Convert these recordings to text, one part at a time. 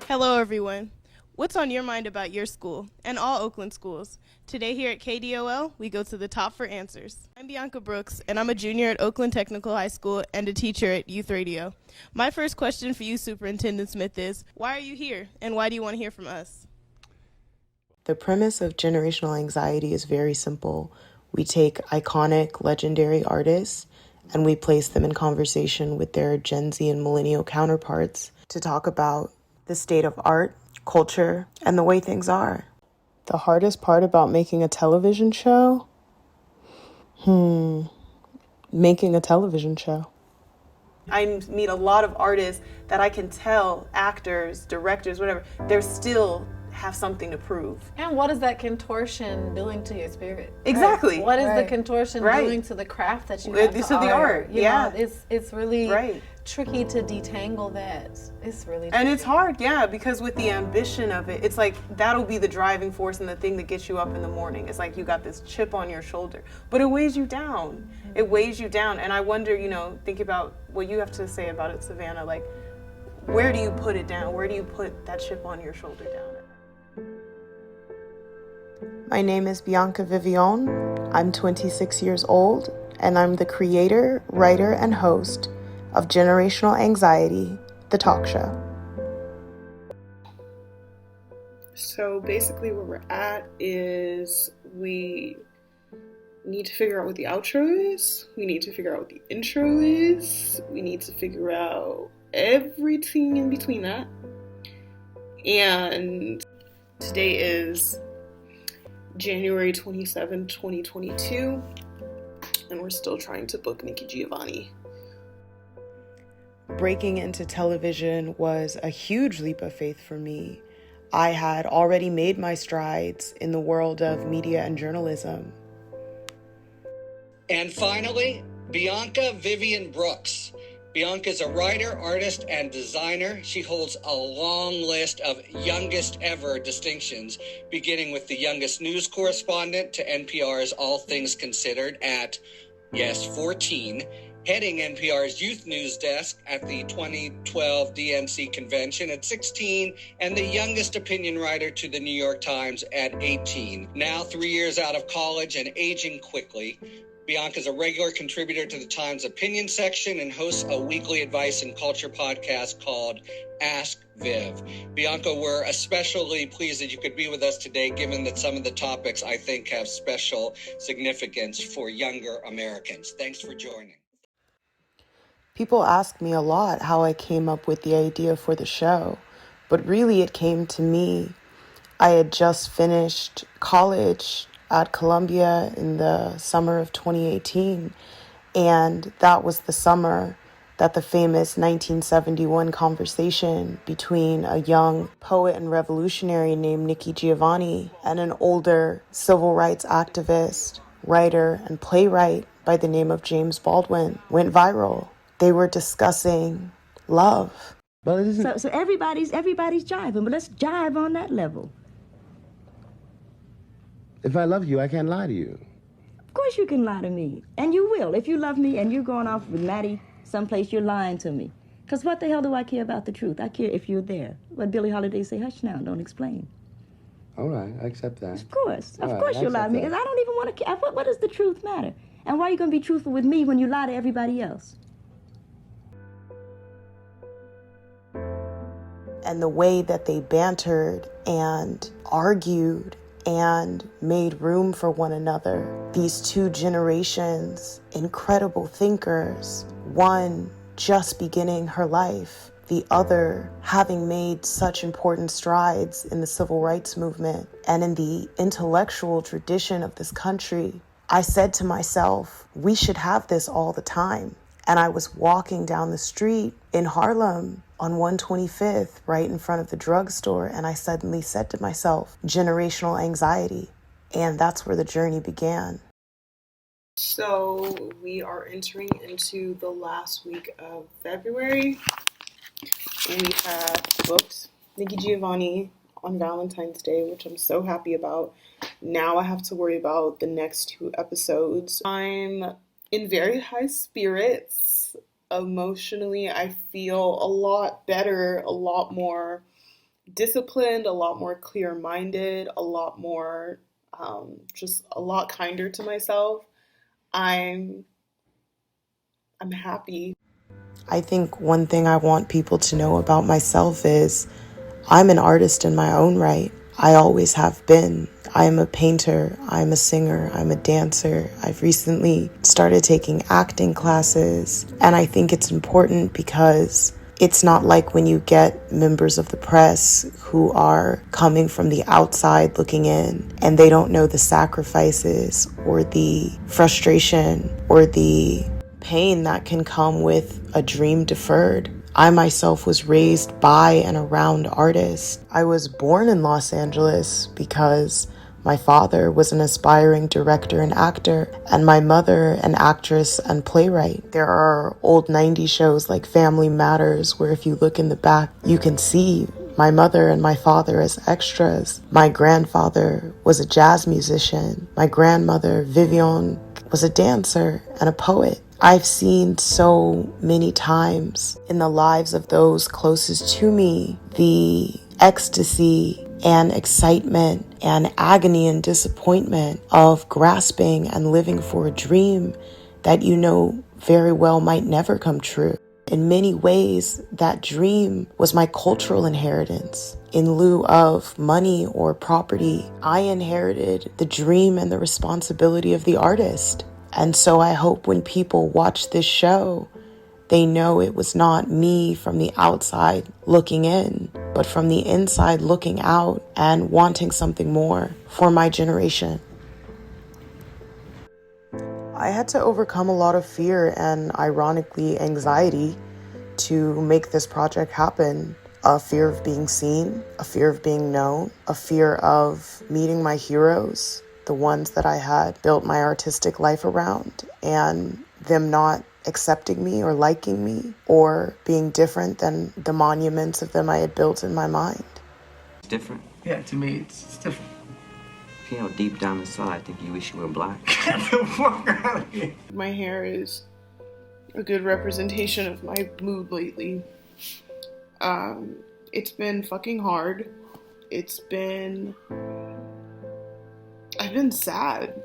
Hello, everyone. What's on your mind about your school and all Oakland schools? Today here at KDOL, we go to the top for answers. I'm Bianca Brooks, and I'm a junior at Oakland Technical High School and a teacher at Youth Radio. My first question for you, Superintendent Smith, is why are you here, and why do you want to hear from us? The premise of generational anxiety is very simple. We take iconic, legendary artists and we place them in conversation with their Gen Z and millennial counterparts to talk about the state of art, culture, and the way things are. The hardest part about making a television show? Making a television show. I meet a lot of artists that I can tell, actors, directors, whatever, they're still have something to prove. And what is that contortion doing to your spirit? Exactly. Right. What is the contortion doing to the craft that you have to the art? You know, it's really tricky to detangle that. It's really tricky. And it's hard, because with the ambition of it, it's like that'll be the driving force and the thing that gets you up in the morning. It's like you got this chip on your shoulder, but it weighs you down. Mm-hmm. It weighs you down. And I wonder, think about what you have to say about it, Savannah. Like, where do you put it down? Where do you put that chip on your shoulder down? My name is Bianca Vivion. I'm 26 years old, and I'm the creator, writer, and host of Generational Anxiety, the talk show. So basically where we're at is we need to figure out what the outro is. We need to figure out what the intro is. We need to figure out everything in between that. And today is January 27, 2022, and we're still trying to book Nikki Giovanni. Breaking into television was a huge leap of faith for me. I had already made my strides in the world of media and journalism. And finally, Bianca Vivion Brooks. Bianca is a writer, artist, and designer. She holds a long list of youngest ever distinctions, beginning with the youngest news correspondent to NPR's All Things Considered at, 14, heading NPR's youth news desk at the 2012 DNC convention at 16, and the youngest opinion writer to the New York Times at 18. Now 3 years out of college and aging quickly, Bianca is a regular contributor to the Times opinion section and hosts a weekly advice and culture podcast called Ask Viv. Bianca, we're especially pleased that you could be with us today, given that some of the topics I think have special significance for younger Americans. Thanks for joining. People ask me a lot how I came up with the idea for the show, but really it came to me. I had just finished college at Columbia in the summer of 2018, and that was the summer that the famous 1971 conversation between a young poet and revolutionary named Nikki Giovanni and an older civil rights activist, writer, and playwright by the name of James Baldwin went viral. They were discussing love. So everybody's jiving, but let's jive on that level. If I love you, I can't lie to you. Of course you can lie to me. And you will. If you love me and you're going off with Maddie someplace, you're lying to me. Because what the hell do I care about the truth? I care if you're there. What Billie Holiday say, hush now, don't explain. All right, I accept that. Of course you'll lie to me. Because I don't even want to care. What does the truth matter? And why are you going to be truthful with me when you lie to everybody else? And the way that they bantered and argued and made room for one another. These two generations, incredible thinkers, one just beginning her life, the other having made such important strides in the civil rights movement and in the intellectual tradition of this country. I said to myself, we should have this all the time. And I was walking down the street in Harlem on 125th, right in front of the drugstore, and I suddenly said to myself, generational anxiety. And that's where the journey began. So we are entering into the last week of February. We have booked Nikki Giovanni on Valentine's Day, which I'm so happy about. Now I have to worry about the next 2 episodes. I'm in very high spirits. Emotionally, I feel a lot better, a lot more disciplined, a lot more clear-minded, a lot more, just a lot kinder to myself. I'm happy. I think one thing I want people to know about myself is I'm an artist in my own right. I always have been. I'm a painter, I'm a singer, I'm a dancer. I've recently started taking acting classes, and I think it's important because it's not like when you get members of the press who are coming from the outside looking in and they don't know the sacrifices or the frustration or the pain that can come with a dream deferred. I myself was raised by and around artists. I was born in Los Angeles because my father was an aspiring director and actor, and my mother an actress and playwright. There are old 90s shows like Family Matters where if you look in the back, you can see my mother and my father as extras. My grandfather was a jazz musician. My grandmother, Vivion, was a dancer and a poet. I've seen so many times in the lives of those closest to me the ecstasy and excitement and agony and disappointment of grasping and living for a dream that you know very well might never come true. In many ways, that dream was my cultural inheritance. In lieu of money or property, I inherited the dream and the responsibility of the artist. And so I hope when people watch this show, they know it was not me from the outside looking in, but from the inside looking out and wanting something more for my generation. I had to overcome a lot of fear and, ironically, anxiety to make this project happen. A fear of being seen, a fear of being known, a fear of meeting my heroes, the ones that I had built my artistic life around, and them not accepting me or liking me or being different than the monuments of them I had built in my mind. It's different. Yeah, to me, it's different. You know, deep down inside, I think you wish you were black. Get the fuck out of here. My hair is a good representation of my mood lately. It's been fucking hard. I've been sad.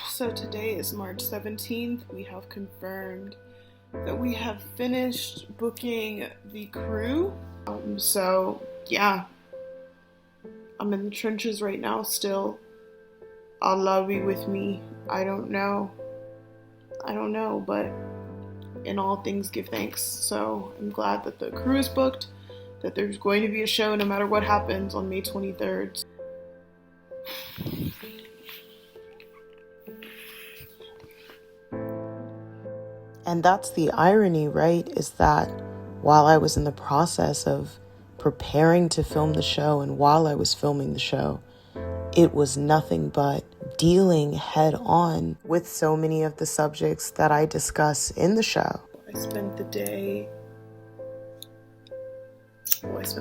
So today is March 17th. We have confirmed that we have finished booking the crew. So yeah, I'm in the trenches right now still. Allah be with me. I don't know, but in all things give thanks. So I'm glad that the crew is booked, that there's going to be a show no matter what happens on May 23rd. And that's the irony, right? Is that while I was in the process of preparing to film the show and while I was filming the show, it was nothing but dealing head on with so many of the subjects that I discuss in the show. I spent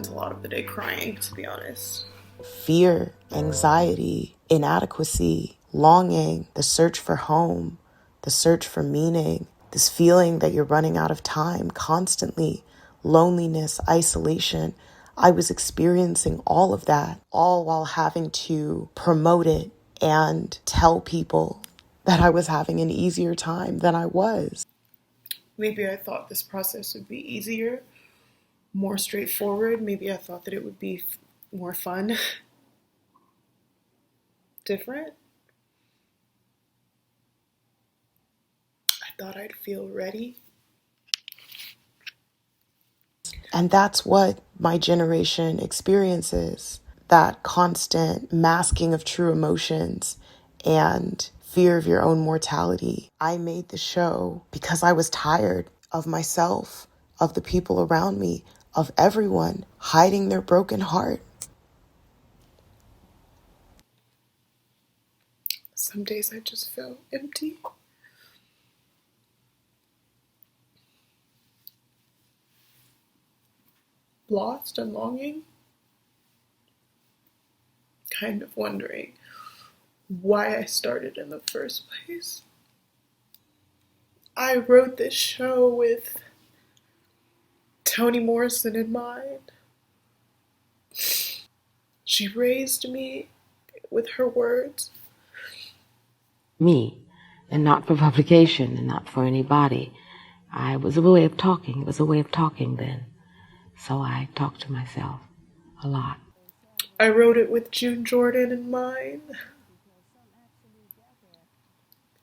a lot of the day crying, to be honest. Fear, anxiety, inadequacy, longing, the search for home, the search for meaning, this feeling that you're running out of time constantly, loneliness, isolation. I was experiencing all of that, all while having to promote it and tell people that I was having an easier time than I was. Maybe I thought this process would be easier, more straightforward. Maybe I thought that it would be more fun, different. I thought I'd feel ready. And that's what my generation experiences, that constant masking of true emotions and fear of your own mortality. I made the show because I was tired of myself, of the people around me, of everyone hiding their broken heart. Some days I just feel empty. Lost and longing. Kind of wondering why I started in the first place. I wrote this show with Toni Morrison in mind. She raised me with her words. Me, and not for publication and not for anybody. It was a way of talking. It was a way of talking then. So I talked to myself a lot. I wrote it with June Jordan in mind.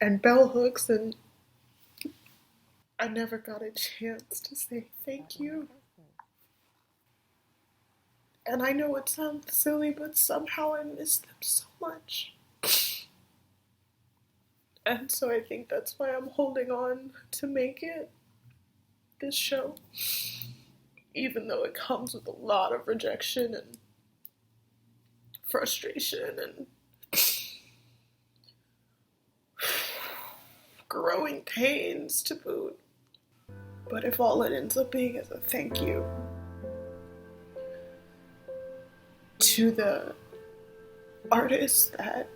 And bell hooks, and I never got a chance to say thank you. And I know it sounds silly, but somehow I miss them so much. And so I think that's why I'm holding on to make it, this show. Even though it comes with a lot of rejection and frustration and growing pains to boot. But if all it ends up being is a thank you to the artists that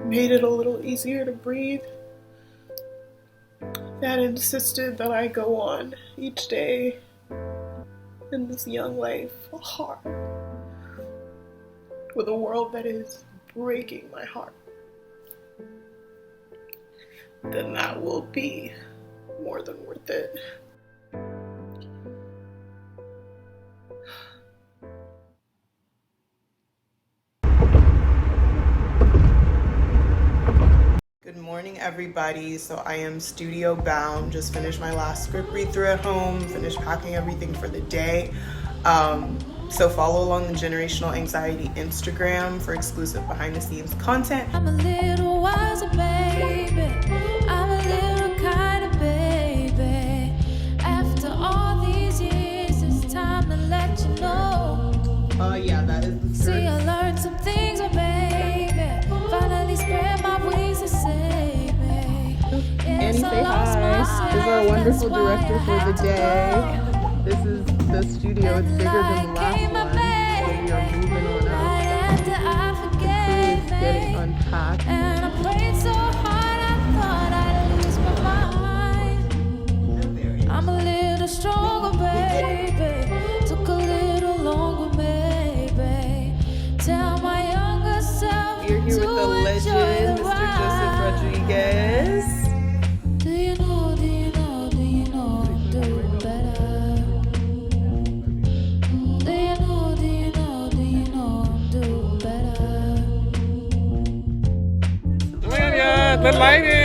made it a little easier to breathe, that insisted that I go on each day in this young life hard, with a world that is breaking my heart, then that will be more than worth it. Good morning, everybody. So I am studio bound. Just finished my last script read through at home, finished packing everything for the day. So follow along the Generational Anxiety Instagram for exclusive behind the scenes content. I'm a little wiser, baby. I'm a little kind of baby. After all these years, it's time to let you know. Yeah, that is the See, I learned some things, oh baby. Finally spread my wings to save me. Annie, say hi. This is our wonderful director for the day. This is the studio. It's bigger than the last one. So we are moving on up. The crew is getting unpacked. And I prayed so hard, I thought I'd lose my mind. I'm a little stronger, baby. Took a little longer, maybe. Tell my younger self We're here with the legend, Mr. Joseph Rodriguez. Do you know, do you know, do you know I'm doing better? Do you know, do you know, do you know I'm doing better? Amelia, the lighting!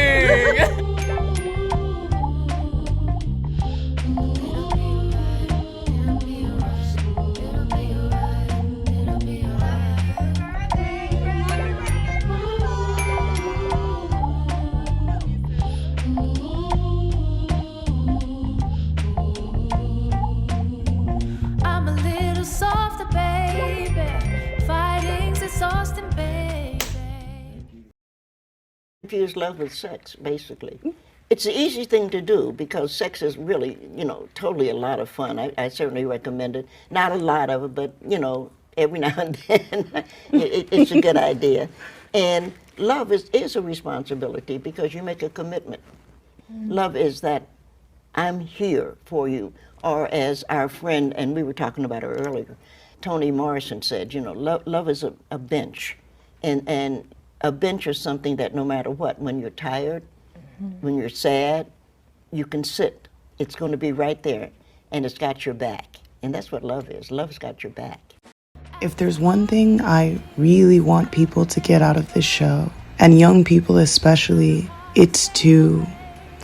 I'm a little softer, baby. Fighting's exhausting, baby. Confuse love with sex, basically. It's the easy thing to do because sex is really, totally a lot of fun. I certainly recommend it. Not a lot of it, but, every now and then it's a good idea. And love is a responsibility because you make a commitment. Love is that I'm here for you. Or as our friend, and we were talking about her earlier, Toni Morrison said, love is a bench. And a bench is something that no matter what, when you're tired, when you're sad, you can sit. It's going to be right there, and it's got your back. And that's what love is. Love's got your back. If there's one thing I really want people to get out of this show, and young people especially, it's to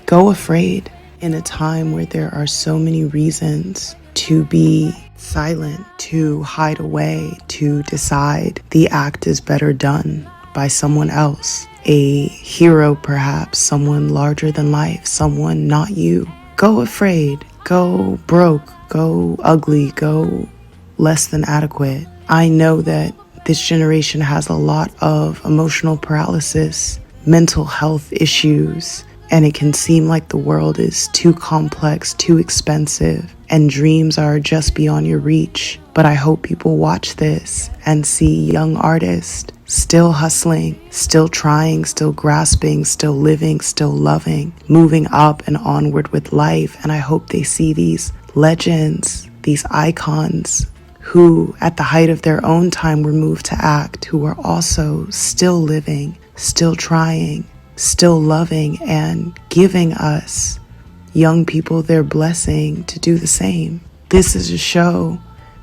go afraid in a time where there are so many reasons to be silent, to hide away, to decide the act is better done by someone else. A hero, perhaps, someone larger than life, someone not you. Go afraid, go broke, go ugly, go less than adequate. I know that this generation has a lot of emotional paralysis, mental health issues, and it can seem like the world is too complex, too expensive, and dreams are just beyond your reach. But I hope people watch this and see young artists still hustling, still trying, still grasping, still living, still loving, moving up and onward with life. And I hope they see these legends, these icons who at the height of their own time were moved to act, who are also still living, still trying, still loving, and giving us young people their blessing to do the same. This is a show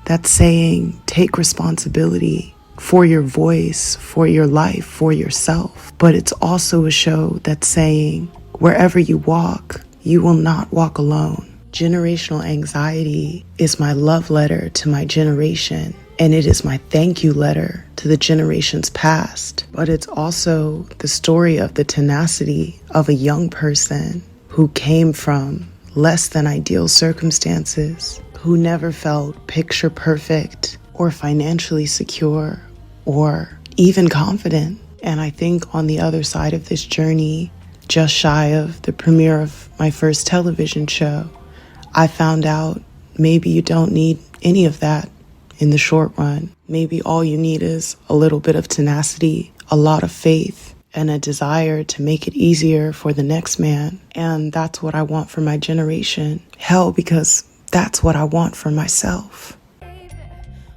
that's saying take responsibility for your voice, for your life, for yourself. But it's also a show that's saying wherever you walk, you will not walk alone. Generational anxiety is my love letter to my generation, and it is my thank you letter to the generations past. But it's also the story of the tenacity of a young person who came from less than ideal circumstances, who never felt picture perfect or financially secure or even confident. And I think on the other side of this journey, just shy of the premiere of my first television show, I found out maybe you don't need any of that in the short run. Maybe all you need is a little bit of tenacity, a lot of faith, and a desire to make it easier for the next man. And that's what I want for my generation. Hell, because that's what I want for myself.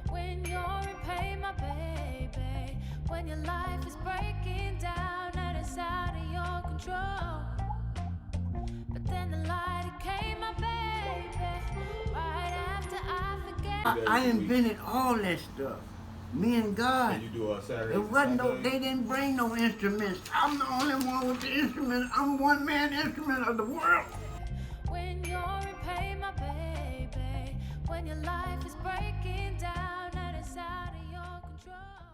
When you're in pain, my baby, when your life is breaking down and it's out of your control. But then the light came, my baby, right after I forget. I invented all that stuff. Me and God. And you do a Saturday. It wasn't no, they didn't bring no instruments. I'm the only one with the instruments. I'm one man instrument of the world. When you're in pain, my baby, when your life is breaking down and it's out of your control.